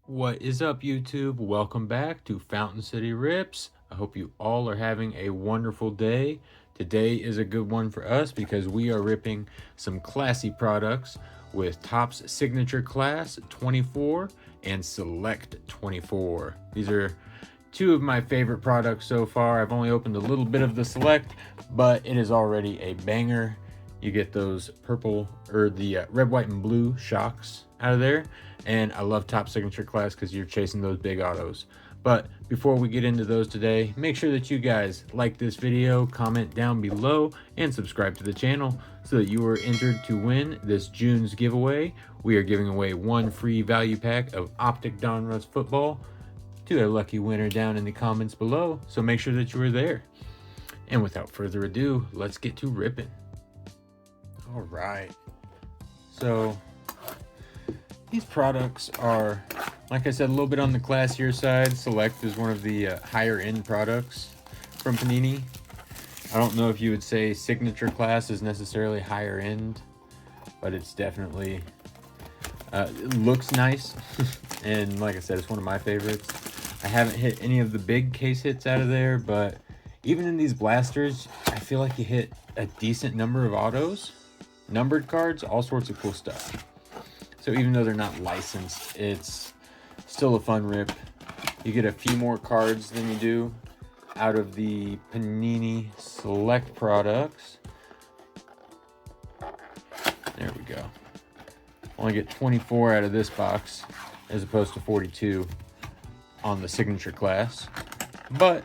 What is up, YouTube? Welcome back to Fountain City Rips. I hope you all are having a wonderful day. Today is a good one for us because we are ripping some classy products with Topps Signature Class 24 and Select 24. These are two of my favorite products so far. I've only opened a little bit of the Select, but it is already a banger. You get those purple or the red, white, and blue shocks out of there. And I love Top Signature Class because you're chasing those big autos. But before we get into those today, make sure that you guys like this video, comment down below, and subscribe to the channel so that you are entered to win this June's giveaway. We are giving away one free value pack of Optic Donruss football to a lucky winner down in the comments below. So make sure that you are there. And without further ado, let's get to ripping. All right. So these products are, like I said, a little bit on the classier side. Select is one of the higher end products from Panini. I don't know if you would say Signature Class is necessarily higher end, but it's definitely, it looks nice. And like I said, it's one of my favorites. I haven't hit any of the big case hits out of there, but even in these blasters, I feel like you hit a decent number of autos, numbered cards, all sorts of cool stuff. So even though they're not licensed, it's still a fun rip. You get a few more cards than you do out of the Panini Select products. There we go. Only get 24 out of this box as opposed to 42 on the Signature Class, but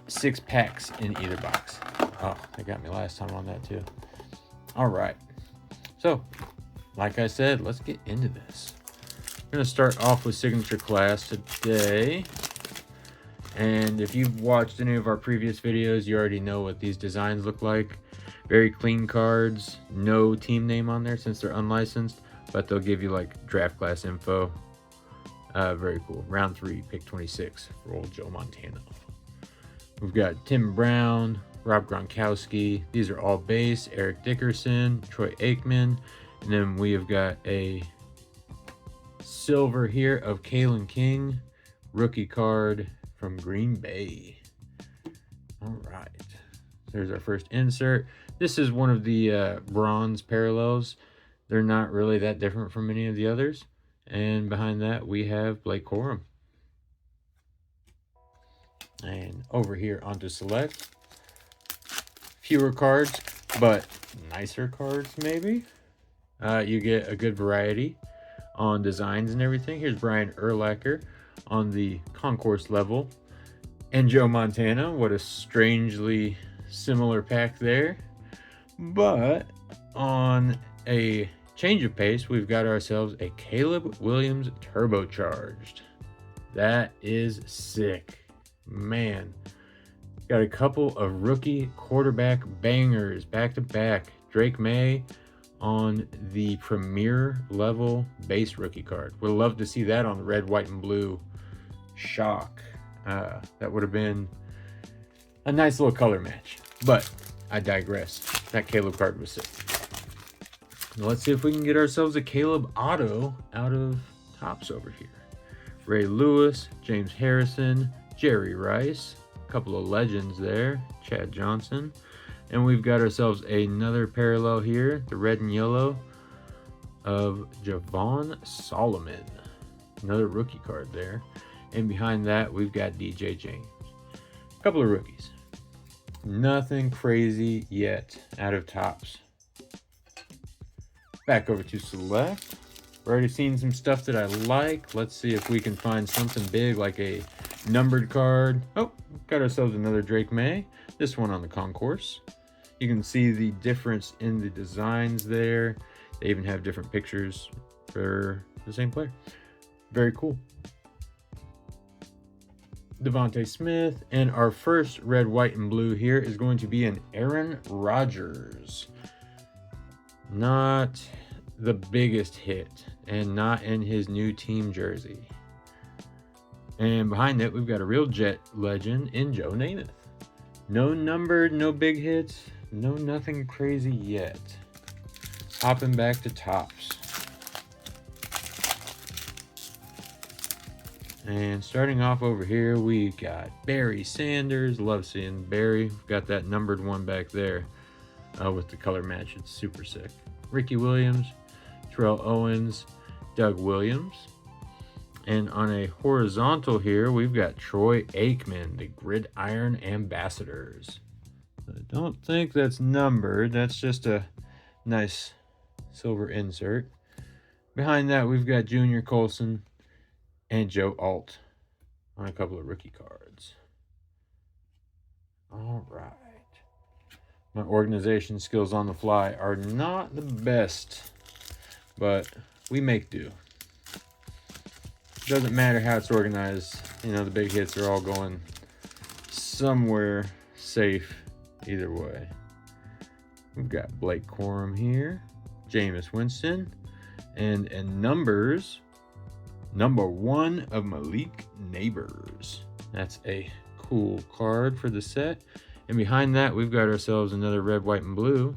6 packs in either box. Oh, they got me last time on that too. All right. So, like I said, let's get into this. I'm going to start off with Signature Class today. And if you've watched any of our previous videos, you already know what these designs look like. Very clean cards, no team name on there since they're unlicensed, but they'll give you like draft class info. Very cool. Round 3, pick 26 for old Joe Montana. We've got Tim Brown, Rob Gronkowski. These are all base. Eric Dickerson, Troy Aikman. And then we have got a silver here of Kalen King, rookie card from Green Bay. All right. There's our first insert. This is one of the bronze parallels. They're not really that different from any of the others. And behind that, we have Blake Corum. And over here onto Select. Fewer cards, but nicer cards maybe. You get a good variety on designs and everything. Here's Brian Urlacher on the concourse level. And Joe Montana. What a strangely similar pack there. But on a change of pace, we've got ourselves a Caleb Williams turbocharged. That is sick. Man. Got a couple of rookie quarterback bangers back to back. Drake May on the premier level base rookie card. Would love to see that on the red, white, and blue shock. That would have been a nice little color match. But I digress. That Caleb card was sick. Now let's see if we can get ourselves a Caleb auto out of Topps over here. Ray Lewis, James Harrison, Jerry Rice, a couple of legends there, Chad Johnson. And we've got ourselves another parallel here, the red and yellow of Javon Solomon. Another rookie card there. And behind that, we've got DJ James. A couple of rookies. Nothing crazy yet out of Topps. Back over to Select. We've already seen some stuff that I like. Let's see if we can find something big like a numbered card. Oh, got ourselves another Drake May. This one on the concourse. You can see the difference in the designs there. They even have different pictures for the same player. Very cool. Devontae Smith. And our first red, white, and blue here is going to be an Aaron Rodgers. Not the biggest hit, and not in his new team jersey. And behind that, we've got a real Jet legend in Joe Namath. No numbered, no big hits, no nothing crazy yet. Hopping back to Topps. And starting off over here, we got Barry Sanders. Love seeing Barry. We've got that numbered one back there with the color match. It's super sick. Ricky Williams, Terrell Owens, Doug Williams. And on a horizontal here, we've got Troy Aikman, the Gridiron Ambassadors. I don't think that's numbered. That's just a nice silver insert. Behind that, we've got Junior Colson and Joe Alt on a couple of rookie cards. All right. My organization skills on the fly are not the best, but we make do. Doesn't matter how it's organized. You know, the big hits are all going somewhere safe either way. We've got Blake Corum here, Jameis Winston, and in numbers, number 1 of Malik Neighbors. That's a cool card for the set. And behind that, we've got ourselves another red, white, and blue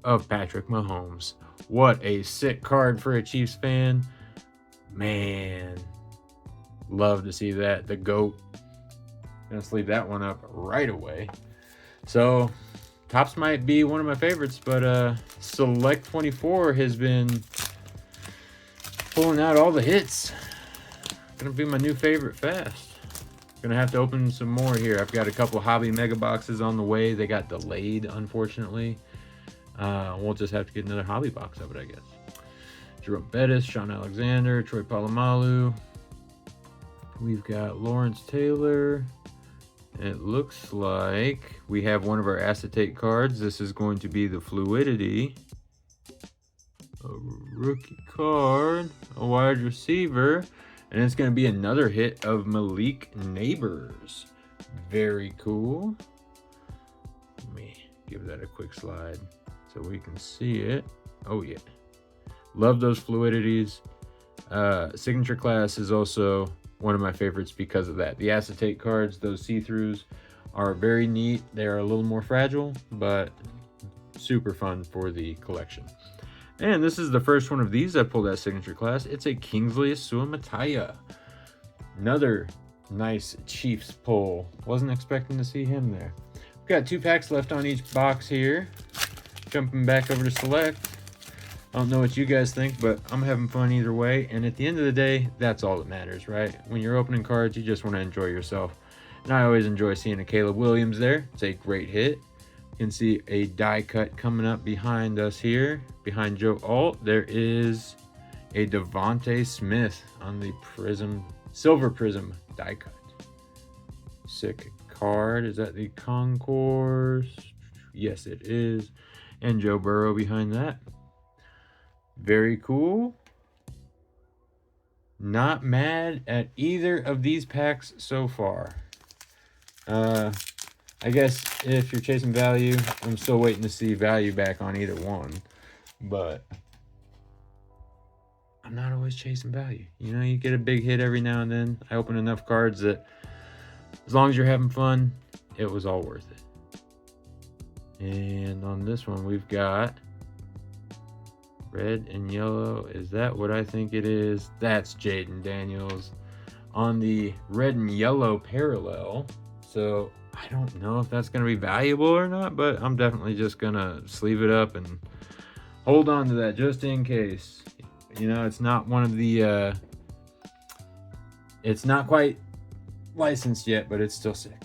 of Patrick Mahomes. What a sick card for a Chiefs fan. Man, love to see that. The GOAT. Gonna sleeve that one up right away. So, Topps might be one of my favorites, but Select 24 has been pulling out all the hits. Gonna be my new favorite fast. Gonna have to open some more here. I've got a couple hobby mega boxes on the way. They got delayed, unfortunately. We'll just have to get another hobby box of it, I guess. Jerome Bettis, Sean Alexander, Troy Polamalu. We've got Lawrence Taylor. It looks like we have one of our acetate cards. This is going to be the Fluidity. A rookie card, a wide receiver, and it's going to be another hit of Malik Neighbors. Very cool. Let me give that a quick slide so we can see it. Oh yeah, love those fluidities. Signature class is also one of my favorites because of that. The acetate cards, those see-throughs, are very neat. They are a little more fragile, but super fun for the collection. And this is the first one of these I pulled out signature class. It's a Kingsley Suamataia. Another nice Chiefs pull. Wasn't expecting to see him there. We've got 2 packs left on each box here. Jumping back over to Select. I don't know what you guys think, but I'm having fun either way. And at the end of the day, that's all that matters, right? When you're opening cards, you just want to enjoy yourself. And I always enjoy seeing a Caleb Williams there. It's a great hit. You can see a die cut coming up behind us here. Behind Joe Alt, there is a Devontae Smith on the Prism, Silver Prism die cut. Sick card. Is that the Concourse? Yes, it is. And Joe Burrow behind that. Very cool. Not mad at either of these packs so far. I guess if you're chasing value, I'm still waiting to see value back on either one. But I'm not always chasing value. You know, you get a big hit every now and then. I open enough cards that as long as you're having fun, it was all worth it. And on this one, we've got red and yellow. Is that what I think it is? That's Jaden Daniels on the red and yellow parallel. So I don't know if that's going to be valuable or not, but I'm definitely just going to sleeve it up and hold on to that just in case. You know, it's not one of the, it's not quite licensed yet, but it's still sick.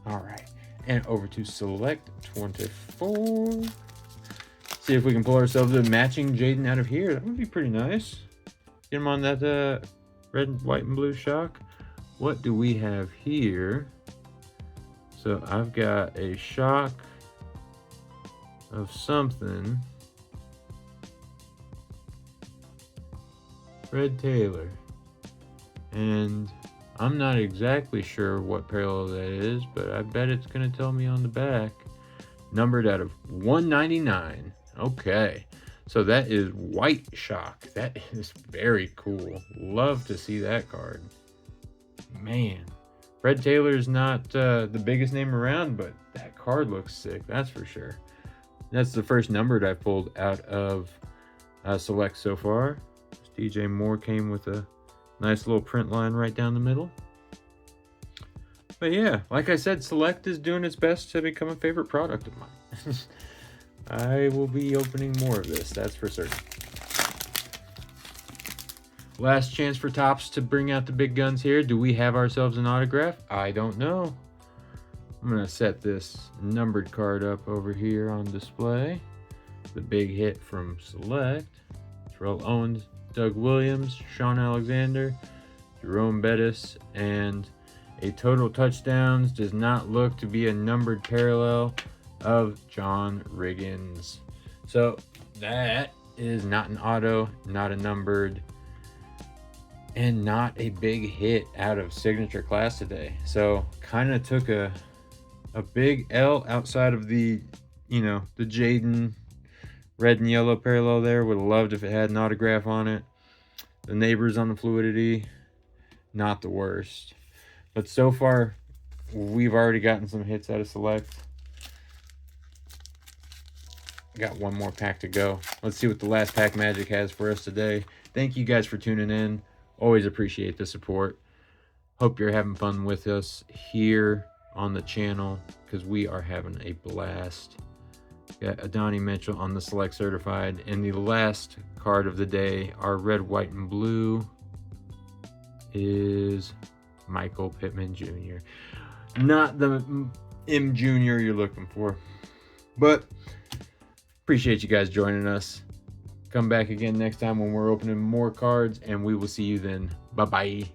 All right. And over to Select 24. See if we can pull ourselves a matching Jaden out of here. That would be pretty nice. Get him on that red, white, and blue shock. What do we have here? So I've got a shock of something. Fred Taylor. And I'm not exactly sure what parallel that is, but I bet it's going to tell me on the back. Numbered out of 199. Okay. So that is white shock. That is very cool. Love to see that card. Man. Fred Taylor's not the biggest name around, but that card looks sick. That's for sure. That's the first numbered I pulled out of Select so far. Just DJ Moore came with a nice little print line right down the middle. But yeah, like I said, Select is doing its best to become a favorite product of mine. I will be opening more of this, that's for certain. Last chance for Topps to bring out the big guns here. Do we have ourselves an autograph? I don't know. I'm going to set this numbered card up over here on display. The big hit from Select. Terrell Owens, Doug Williams, Sean Alexander, Jerome Bettis, and a total touchdowns. Does not look to be a numbered parallel of John Riggins. So that is not an auto, not a numbered, and not a big hit out of signature class today. So kind of took a big L outside of the, the Jaden red and yellow parallel there. Would have loved if it had an autograph on it. The neighbors on the fluidity, not the worst. But so far, we've already gotten some hits out of Select. Got one more pack to go. Let's see what the last pack magic has for us today. Thank you guys for tuning in. Always appreciate the support. Hope you're having fun with us here on the channel, because we are having a blast. Got Adonai Mitchell on the Select Certified. And the last card of the day, our red, white, and blue, is Michael Pittman Jr. Not the M Jr. you're looking for. But appreciate you guys joining us. Come back again next time when we're opening more cards, and we will see you then. Bye-bye.